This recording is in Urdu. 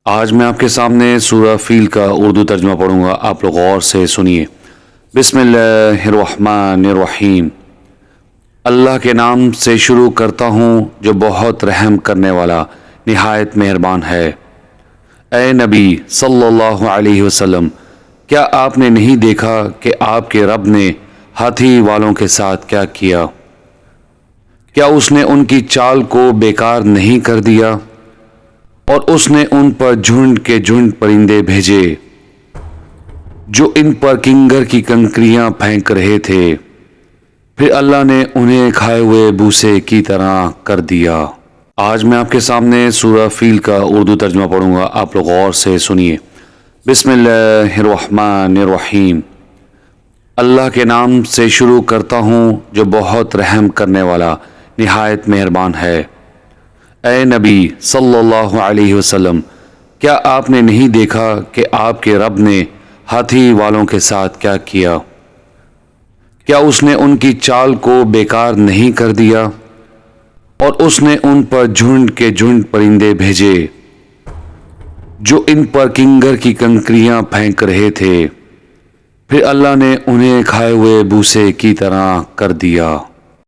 آج میں آپ کے سامنے سورہ فیل کا اردو ترجمہ پڑھوں گا، آپ لوگ غور سے سنیے۔ بسم اللہ الرحمن الرحیم۔ اللہ کے نام سے شروع کرتا ہوں جو بہت رحم کرنے والا نہایت مہربان ہے۔ اے نبی صلی اللہ علیہ وسلم، کیا آپ نے نہیں دیکھا کہ آپ کے رب نے ہاتھی والوں کے ساتھ کیا کیا؟ کیا اس نے ان کی چال کو بیکار نہیں کر دیا؟ اور اس نے ان پر جھنڈ کے جھنڈ پرندے بھیجے جو ان پر کنگر کی کنکریاں پھینک رہے تھے، پھر اللہ نے انہیں کھائے ہوئے بوسے کی طرح کر دیا۔ آج میں آپ کے سامنے سورہ فیل کا اردو ترجمہ پڑھوں گا، آپ لوگ غور سے سنیے۔ بسم اللہ الرحمن الرحیم۔ اللہ کے نام سے شروع کرتا ہوں جو بہت رحم کرنے والا نہایت مہربان ہے۔ اے نبی صلی اللہ علیہ وسلم، کیا آپ نے نہیں دیکھا کہ آپ کے رب نے ہاتھی والوں کے ساتھ کیا کیا؟ کیا اس نے ان کی چال کو بیکار نہیں کر دیا؟ اور اس نے ان پر جھنڈ کے جھنڈ پرندے بھیجے جو ان پر کنگر کی کنکریاں پھینک رہے تھے، پھر اللہ نے انہیں کھائے ہوئے بوسے کی طرح کر دیا۔